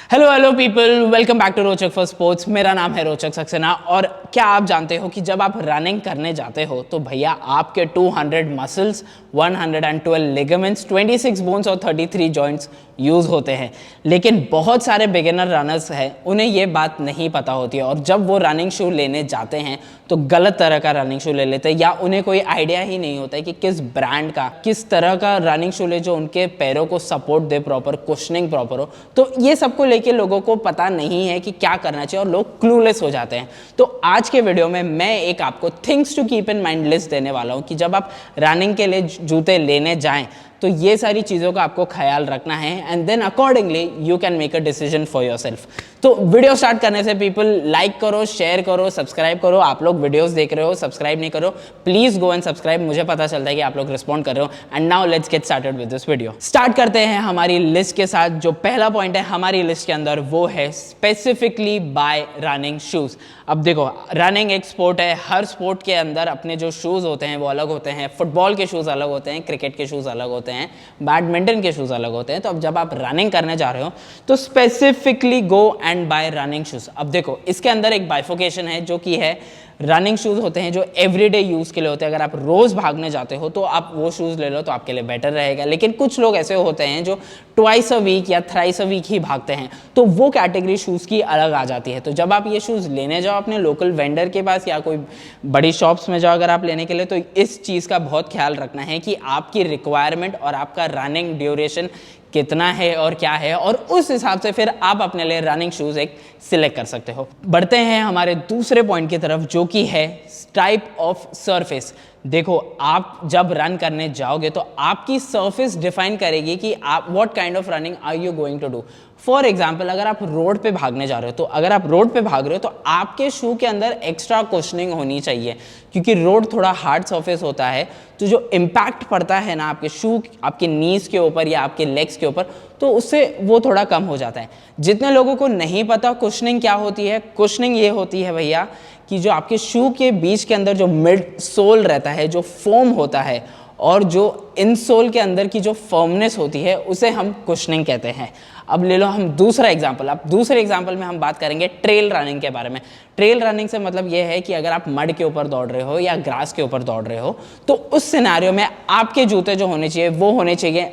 Hello hello people, welcome back to Rochak for sports. मेरा नाम है रोचक सक्सेना। और क्या आप जानते हो कि जब आप रनिंग करने जाते हो तो भैया आपके 200 मसल्स, 112 लिगामेंट्स, 26 बोन्स और 33 जॉइंट्स यूज़ होते हैं। लेकिन बहुत सारे बिगिनर रनर्स हैं, उन्हें ये बात नहीं पता होती है और जब वो रनिंग शू लेने जाते हैं तो गलत तरह का रनिंग शू ले लेते हैं, या उन्हें कोई आइडिया ही नहीं होता है कि किस ब्रांड का, किस तरह का रनिंग शू ले जो उनके पैरों को सपोर्ट दे, प्रॉपर कुशनिंग प्रॉपर हो। तो ये सबको लेके लोगों को पता नहीं है कि क्या करना चाहिए और लोग क्लूलेस हो जाते हैं। तो आज के वीडियो में मैं एक आपको things to keep in mind list देने वाला हूं कि जब आप रनिंग के लिए जूते लेने जाएं तो ये सारी चीज़ों का आपको ख्याल रखना है, and then accordingly you can make a decision for yourself. तो वीडियो स्टार्ट करने से पीपल लाइक करो, शेयर करो, सब्सक्राइब करो। आप लोग वीडियोस देख रहे हो, सब्सक्राइब नहीं करो, प्लीज गो एंड सब्सक्राइब। मुझे पता चलता है कि आप लोग रिस्पॉन्ड कर रहे हो। And now let's get started with this video. Start करते हैं हमारी लिस्ट के साथ। जो पहला पॉइंट है हमारी लिस्ट के अंदर वो है स्पेसिफिकली बाय रनिंग शूज। अब देखो, रनिंग एक स्पोर्ट है, हर स्पोर्ट के अंदर अपने जो शूज़ होते हैं वो अलग होते हैं। फुटबॉल के शूज़ अलग होते हैं, क्रिकेट के शूज़ अलग होते हैं, बैडमिंटन के शूज़ अलग होते हैं। तो अब जब आप रनिंग करने जा रहे हो तो specifically go and bye running shoes. अब देखो, इसके अंदर एक बाइफोकेशन है जो कि है रनिंग शूज़ होते हैं जो एवरीडे यूज़ के लिए होते हैं। अगर आप रोज़ भागने जाते हो तो आप वो शूज़ ले लो तो आपके लिए बेटर रहेगा। लेकिन कुछ लोग ऐसे होते हैं जो ट्वाइस अ वीक या थ्राइस अ वीक ही भागते हैं, तो वो कैटेगरी शूज़ की अलग आ जाती है। तो जब आप ये शूज़ लेने जाओ अपने लोकल वेंडर के पास या कोई बड़ी शॉप्स में जाओ अगर आप लेने के लिए, तो इस चीज़ का बहुत ख्याल रखना है कि आपकी रिक्वायरमेंट और आपका रनिंग ड्यूरेशन कितना है और क्या है, और उस हिसाब से फिर आप अपने लिए रनिंग शूज एक सिलेक्ट कर सकते हो। बढ़ते हैं हमारे दूसरे पॉइंट की तरफ जो कि है टाइप ऑफ सरफेस। देखो, आप जब रन करने जाओगे तो आपकी सरफेस डिफाइन करेगी कि आप what kind of running are you going to do. For example, अगर आप रोड पे भागने जा रहे हो तो अगर आप रोड पे भाग रहे हो तो आपके शू के अंदर एक्स्ट्रा कुशनिंग होनी चाहिए, क्योंकि रोड थोड़ा हार्ड सरफेस होता है। तो जो इम्पैक्ट पड़ता है ना आपके शू, आपके नीज के ऊपर या आपके लेग्स के ऊपर, तो उससे वो थोड़ा कम हो जाता है। जितने लोगों को नहीं पता कुशनिंग क्या होती है, कुशनिंग ये होती है भैया कि जो आपके शू के बीच के अंदर जो मिड सोल रहता है, जो फोम होता है, और जो इनसोल के अंदर की जो फर्मनेस होती है, उसे हम कुशनिंग कहते हैं। अब ले लो हम दूसरा एग्जांपल। अब दूसरे एग्जांपल में हम बात करेंगे ट्रेल रनिंग के बारे में। ट्रेल रनिंग से मतलब ये है कि अगर आप मड के ऊपर दौड़ रहे हो या ग्रास के ऊपर दौड़ रहे हो तो उस सिनेरियो में आपके जूते जो होने चाहिए वो होने चाहिए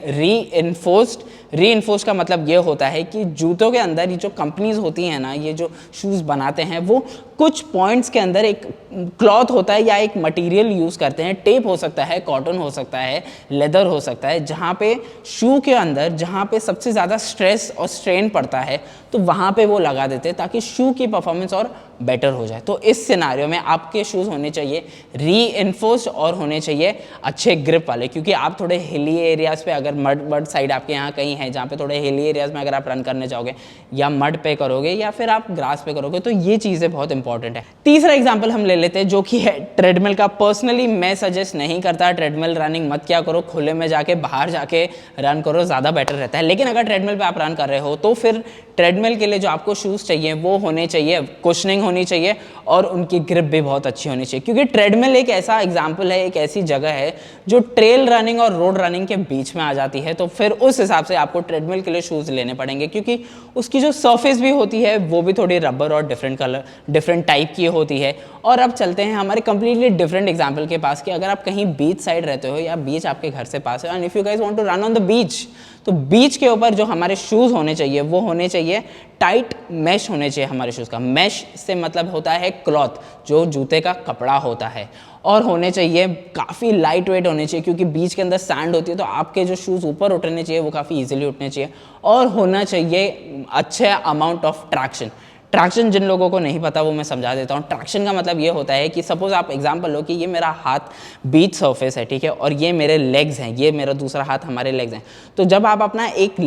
रीइंफोर्स्ड का मतलब ये होता है कि जूतों के अंदर ये जो कंपनीज होती हैं ना, ये जो शूज़ बनाते हैं, वो कुछ पॉइंट्स के अंदर एक क्लॉथ होता है या एक मटेरियल यूज़ करते हैं। टेप हो सकता है, कॉटन हो सकता है, लेदर हो सकता है, जहाँ पे शू के अंदर जहाँ पे सबसे ज़्यादा स्ट्रेस और स्ट्रेन पड़ता है तो वहाँ पे वो लगा देते हैं ताकि शू की परफॉर्मेंस और बेटर हो जाए। तो इस सिनारियो में आपके शूज़ होने चाहिए रीइंफोर्स्ड और होने चाहिए अच्छे ग्रिप वाले, क्योंकि आप थोड़े हिली एरियाज़ पे, अगर मड साइड आपके यहाँ कहीं है जहाँ पे थोड़े हिली एरियाज़ में अगर आप रन करने जाओगे या मड पे करोगे या फिर आप ग्रास पे करोगे तो ये चीज़ें बहुत इंपॉर्टेंट है। तीसरा एग्जाम्पल हम ले लेते हैं जो कि है ट्रेडमिल का। पर्सनली मैं सजेस्ट नहीं करता ट्रेडमिल रनिंग मत क्या करो, खुले में जाके बाहर जाके रन करो, ज़्यादा बेटर रहता है। लेकिन अगर ट्रेडमिल पे आप रन कर रहे हो तो फिर ट्रेडमिल के लिए जो आपको शूज़ चाहिए वो होने चाहिए, कुशनिंग होनी चाहिए और उनकी ग्रिप भी बहुत अच्छी होनी चाहिए, क्योंकि ट्रेडमिल एक ऐसा एग्जाम्पल है, एक ऐसी जगह है जो ट्रेल रनिंग और रोड रनिंग के बीच में आ जाती है। तो फिर उस हिसाब से आपको ट्रेडमिल के लिए शूज़ लेने पड़ेंगे, क्योंकि उसकी जो सरफेस भी होती है वो भी थोड़ी रबर और डिफरेंट कलर, डिफरेंट टाइप की होती है। और अब चलते हैं हमारे कंप्लीटली डिफरेंट एग्जाम्पल के पास कि अगर आप कहीं बीच साइड रहते हो या बीच आपके घर से पास है, and if you guys want to run on the beach, तो बीच के ऊपर जो हमारे शूज़ होने चाहिए वो होने चाहिए टाइट मैश होने चाहिए हमारे शूज़ का। मैश से मतलब होता है क्लॉथ, जो जूते का कपड़ा होता है, और होने चाहिए काफ़ी लाइट वेट होने चाहिए, क्योंकि बीच के अंदर सैंड होती है तो आपके जो शूज़ ऊपर उठने चाहिए वो काफ़ी ईजिली उठने चाहिए, और होना चाहिए अच्छे अमाउंट ऑफ ट्रैक्शन। ट्रैक्शन जिन लोगों को नहीं पता वो मैं समझा देता हूँ। ट्रैक्शन का मतलब ये होता है कि सपोज आप एग्जांपल लो कि ये मेरा हाथ बीच सरफेस है, ठीक है, और ये मेरे लेग्स हैं, ये मेरा दूसरा हाथ हमारे लेग्स हैं। तो जब आप अपना एक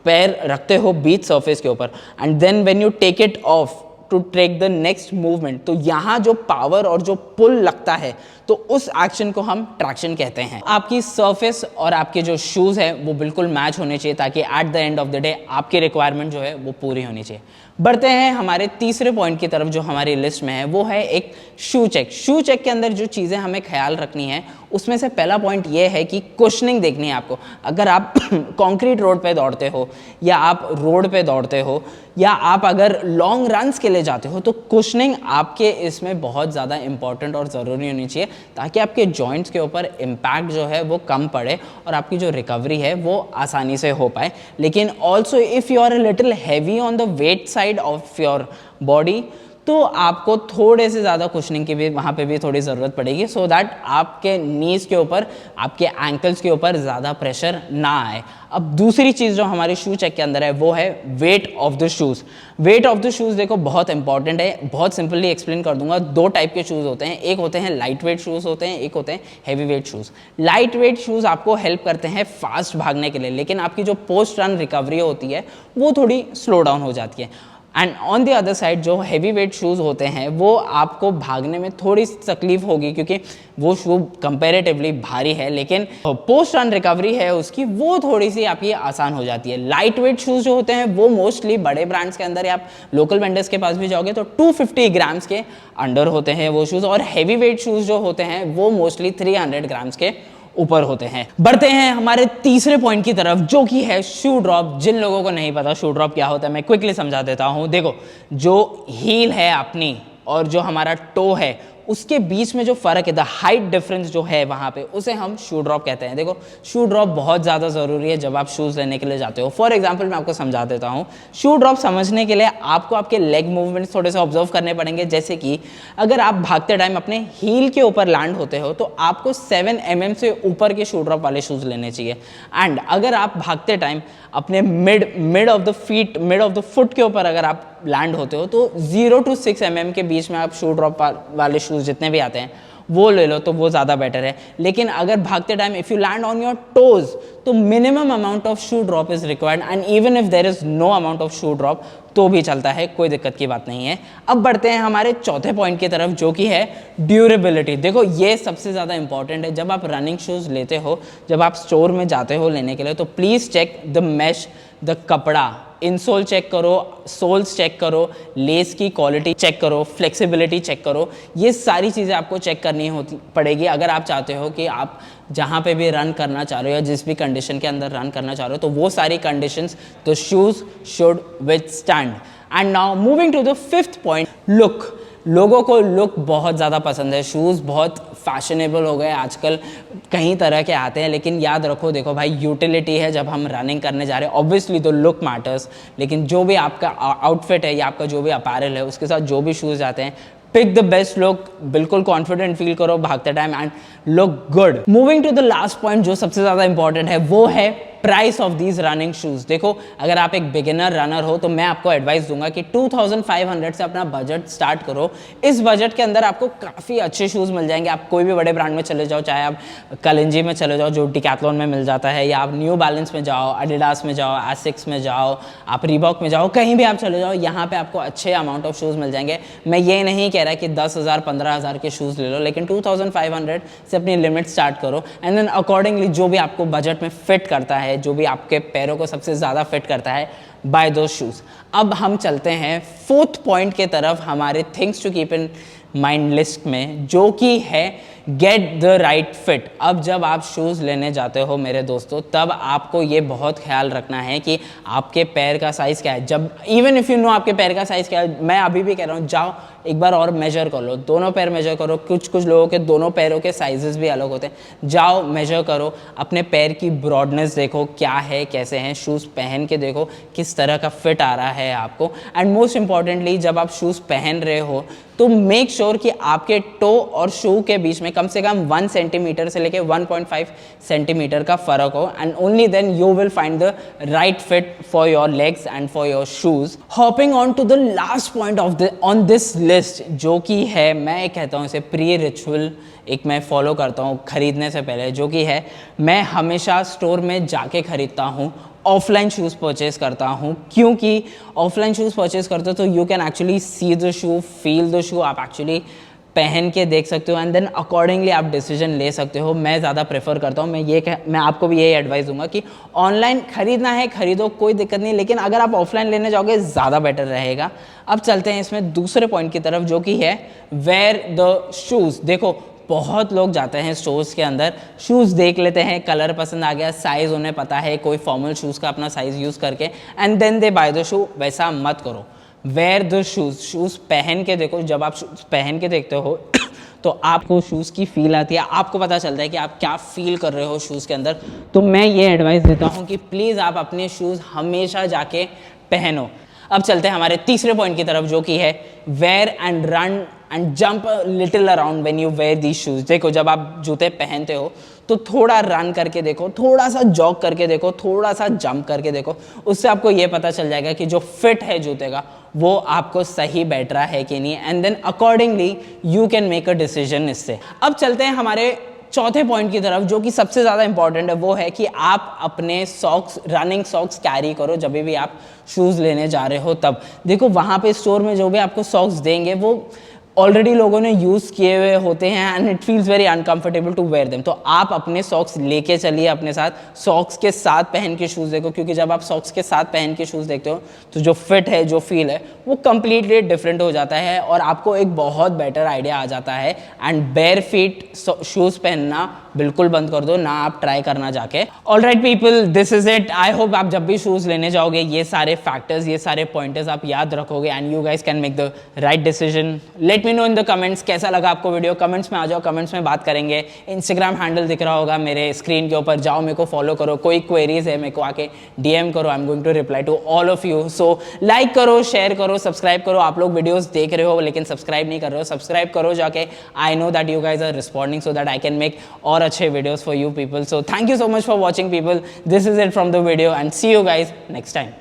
पैर रखते हो बीच सरफेस के ऊपर and then when you take it off to take the next movement, तो यहाँ जो पावर और जो पुल लगता है तो उस एक्शन को हम ट्रैक्शन कहते हैं। आपकी सरफेस और आपके जो शूज़ है वो बिल्कुल मैच होने चाहिए ताकि at the end of the day आपकी रिक्वायरमेंट जो है वो पूरी होनी चाहिए। बढ़ते हैं हमारे तीसरे पॉइंट की तरफ जो हमारी लिस्ट में है, वो है एक शू चेक। शू चेक के अंदर जो चीज़ें हमें ख्याल रखनी है उसमें से पहला पॉइंट ये है कि कुशनिंग देखनी है आपको। अगर आप कंक्रीट रोड पे दौड़ते हो या आप रोड पे दौड़ते हो या आप अगर लॉन्ग रन्स के लिए जाते हो तो कुशनिंग आपके इसमें बहुत ज़्यादा इंपॉर्टेंट और ज़रूरी होनी चाहिए, ताकि आपके जॉइंट्स के ऊपर इम्पैक्ट जो है वो कम पड़े और आपकी जो रिकवरी है वो आसानी से हो पाए। लेकिन also if you are a little heavy on the weight side of your body तो आपको थोड़े से ज़्यादा कुशनिंग की भी वहाँ पे भी थोड़ी ज़रूरत पड़ेगी, सो दैट आपके नीज़ के ऊपर, आपके एंकल्स के ऊपर ज़्यादा प्रेशर ना आए। अब दूसरी चीज़ जो हमारे शू चेक के अंदर है वो है weight of the shoes. Weight of the shoes देखो बहुत इंपॉर्टेंट है, बहुत सिंपली एक्सप्लेन कर दूंगा। दो टाइप के शूज़ होते हैं, एक होते हैं लाइट वेट शूज़ होते हैं, एक होते हैं heavy weight shoes. Light weight shoes आपको हेल्प करते हैं फास्ट भागने के लिए, लेकिन आपकी जो पोस्ट रन रिकवरी होती है वो थोड़ी स्लो डाउन हो जाती है। And on the other side जो हैवी वेट शूज़ होते हैं वो आपको भागने में थोड़ी तकलीफ होगी, क्योंकि वो शू कंपैरेटिवली भारी है, लेकिन पोस्ट रन रिकवरी है उसकी वो थोड़ी सी आपकी आसान हो जाती है। लाइट वेट शूज़ जो होते हैं वो मोस्टली बड़े ब्रांड्स के अंदर या आप लोकल वेंडर्स के पास भी जाओगे तो 250 ग्राम्स के अंडर होते हैं वो शूज़, और हैवी वेट शूज़ जो होते हैं वो मोस्टली 300 ग्राम्स के ऊपर होते हैं। बढ़ते हैं हमारे तीसरे पॉइंट की तरफ, जो कि है शू ड्रॉप। जिन लोगों को नहीं पता शू ड्रॉप क्या होता है मैं क्विकली समझा देता हूं। देखो, जो हील है अपनी और जो हमारा टो है उसके बीच में जो फर्क है, द हाइट डिफरेंस जो है वहां पे, उसे हम शू ड्रॉप कहते हैं। देखो, शू ड्रॉप बहुत ज़्यादा ज़रूरी है जब आप शूज़ लेने के लिए जाते हो। फॉर एग्जांपल मैं आपको समझा देता हूँ। शू ड्रॉप समझने के लिए आपको आपके लेग मूवमेंट्स थोड़े से ऑब्जर्व करने पड़ेंगे। जैसे कि अगर आप भागते टाइम अपने हील के ऊपर लैंड होते हो तो आपको 7 mm से ऊपर के शू ड्रॉप वाले शूज़ लेने चाहिए। एंड अगर आप भागते टाइम अपने मिड ऑफ द फुट के ऊपर अगर आप लैंड होते हो तो 0 to 6 mm के बीच में आप शू ड्रॉप वाले शूज़ जितने भी आते हैं वो ले लो तो वो ज़्यादा बेटर है। लेकिन अगर भागते time if you land on your toes तो minimum amount of shoe drop is required, and even if there is no amount of shoe drop तो भी चलता है, कोई दिक्कत की बात नहीं है। अब बढ़ते हैं हमारे चौथे पॉइंट की तरफ, जो कि है ड्यूरेबिलिटी। देखो, ये सबसे ज़्यादा इंपॉर्टेंट है। जब आप रनिंग शूज़ लेते हो, जब आप स्टोर में जाते हो लेने के लिए, तो please check the mesh, the कपड़ा, इनसोल चेक करो, सोल्स चेक करो, लेस की क्वालिटी चेक करो, फ्लेक्सिबिलिटी चेक करो। ये सारी चीज़ें आपको चेक करनी होती पड़ेगी अगर आप चाहते हो कि आप जहाँ पे भी रन करना चाह रहे हो या जिस भी कंडीशन के अंदर रन करना चाह रहे हो तो वो सारी conditions the shoes should withstand. And now moving to the fifth point, look. लोगों को लुक बहुत ज़्यादा पसंद है। शूज़ बहुत फैशनेबल हो गए आजकल, कई तरह के आते हैं, लेकिन याद रखो, देखो भाई, यूटिलिटी है जब हम रनिंग करने जा रहे हैं। ऑब्वियसली तो लुक मैटर्स, लेकिन जो भी आपका आउटफिट है या आपका जो भी अपैरल है उसके साथ जो भी शूज़ आते हैं, पिक द बेस्ट लुक, बिल्कुल कॉन्फिडेंट फील करो भागते time and look good. Moving to the last point जो सबसे ज़्यादा इंपॉर्टेंट है वो है price of these running shoes. देखो, अगर आप एक बिगिनर रनर हो तो मैं आपको एडवाइस दूंगा कि 2500 से अपना बजट स्टार्ट करो। इस बजट के अंदर आपको काफ़ी अच्छे शूज़ मिल जाएंगे। आप कोई भी बड़े ब्रांड में चले जाओ, चाहे आप कलिंजी में चले जाओ जो डिकैथलॉन में मिल जाता है, या आप न्यू बैलेंस में जाओ, एडिडास में जाओ, एसिक्स में जाओ, आप रीबॉक में जाओ, कहीं भी आप चले जाओ, यहाँ पे आपको अच्छे अमाउंट ऑफ शूज़ मिल जाएंगे। मैं ये नहीं कह रहा कि 10,000 15,000 के शूज़ ले लो, लेकिन 2500 से अपनी लिमिट स्टार्ट करो, एंड देन अकॉर्डिंगली जो भी आपको बजट में फिट करता है, जो भी आपके पैरों को सबसे ज़्यादा फिट करता है, बाय दो शूज़। अब हम चलते हैं फोर्थ पॉइंट के तरफ हमारे things to keep in mind list में, जो कि है गेट द राइट फिट। अब जब आप शूज़ लेने जाते हो मेरे दोस्तों, तब आपको ये बहुत ख्याल रखना है कि आपके पैर का साइज़ क्या है। जब इवन इफ़ यू नो आपके पैर का साइज़ क्या है, मैं अभी भी कह रहा हूँ, जाओ एक बार और मेजर कर लो, दोनों पैर मेजर करो। कुछ लोगों के दोनों पैरों के साइजेस भी अलग होते हैं। जाओ मेजर करो, अपने पैर की ब्रॉडनेस देखो क्या है, कैसे हैं, शूज़ पहन के देखो किस तरह का फिट आ रहा है आपको। एंड मोस्ट इंपॉर्टेंटली, जब आप शूज़ पहन रहे हो तो मेक श्योर कि आपके टो और शू के बीच में कम से कम 1 सेंटीमीटर से लेके 1.5 सेंटीमीटर का फर्क हो, and only then you will find the right fit for your legs and for your shoes. Hopping on to the last point on this list, जो कि है, मैं कहता हूँ इसे प्री रिचुअल, एक मैं फॉलो करता हूँ खरीदने से पहले, जो कि है मैं हमेशा स्टोर में जाके खरीदता हूँ, ऑफलाइन शूज़ परचेज करता हूँ। क्योंकि ऑफलाइन शूज़ परचेज करते हो तो you can actually see the shoe, feel the shoe, आप एक्चुअली पहन के देख सकते हो, एंड देन अकॉर्डिंगली आप डिसीजन ले सकते हो। मैं ज़्यादा प्रेफर करता हूँ, मैं आपको भी यही एडवाइस दूंगा कि ऑनलाइन खरीदना है खरीदो, कोई दिक्कत नहीं, लेकिन अगर आप ऑफलाइन लेने जाओगे ज़्यादा बेटर रहेगा। अब चलते हैं इसमें दूसरे पॉइंट की तरफ, जो कि है वेयर द शूज़। देखो, बहुत लोग जाते हैं स्टोर्स के अंदर, शूज़ देख लेते हैं, कलर पसंद आ गया, साइज़ उन्हें पता है, कोई फॉर्मल शूज़ का अपना साइज़ यूज़ करके, and then they buy the shoe. वैसा मत करो। वेयर द शूज़ पहन के देखो। जब आप शूज़ पहन के देखते हो तो आपको शूज़ की फील आती है, आपको पता चलता है कि आप क्या फील कर रहे हो शूज़ के अंदर। तो मैं ये एडवाइस देता हूँ कि प्लीज़ आप अपने शूज़ हमेशा जाके पहनो। अब चलते हैं हमारे तीसरे पॉइंट की तरफ, जो कि है wear and run and jump little around when you wear these shoes. देखो, जब आप जूते पहनते हो तो थोड़ा रन करके देखो, थोड़ा सा जॉग करके देखो, थोड़ा सा जंप करके देखो। उससे आपको ये पता चल जाएगा कि जो फिट है जूते का वो आपको सही बैठ रहा है कि नहीं, and then accordingly you can make a decision इससे। अब चलते हैं हमारे चौथे पॉइंट की तरफ, जो कि सबसे ज़्यादा इंपॉर्टेंट है। वो है कि आप अपने सॉक्स, रनिंग सॉक्स कैरी करो जब भी आप शूज़ लेने जा रहे हो तब। देखो, वहाँ पे स्टोर में जो भी आपको सॉक्स देंगे वो ऑलरेडी लोगों ने यूज़ किए हुए होते हैं and it feels very uncomfortable to wear them. तो आप अपने सॉक्स लेके चलिए अपने साथ, सॉक्स के साथ पहन के शूज़ देखो, क्योंकि जब आप सॉक्स के साथ पहन के शूज़ देखते हो तो जो फिट है, जो फील है, वो कंप्लीटली डिफरेंट हो जाता है और आपको एक बहुत बेटर आइडिया आ जाता है। एंड बेयर फीट शूज़ पहनना बिल्कुल बंद कर दो, ना आप ट्राई करना जाके। Alright people, this is it. I hope आप जब भी शूज़ लेने जाओगे ये सारे फैक्टर्स, ये सारे पॉइंटर्स आप याद रखोगे and you guys can make the right decision. Let me know in the comments कैसा लगा आपको वीडियो। कमेंट्स में आ जाओ, कमेंट्स में बात करेंगे। इंस्टाग्राम हैंडल दिख रहा होगा मेरे स्क्रीन के ऊपर, जाओ मेरे को फॉलो करो। कोई क्वेरीज है मेरे को आके डीएम करो, I am going to reply to all of you. So like करो, शेयर करो, सब्सक्राइब करो। आप लोग वीडियोस देख रहे हो लेकिन सब्सक्राइब नहीं कर रहे हो, सब्सक्राइब करो जाके। I know that you guys are responding so that I can make और अच्छे videos for you people. So thank you so much for watching people. This is it from the video and see you guys next time.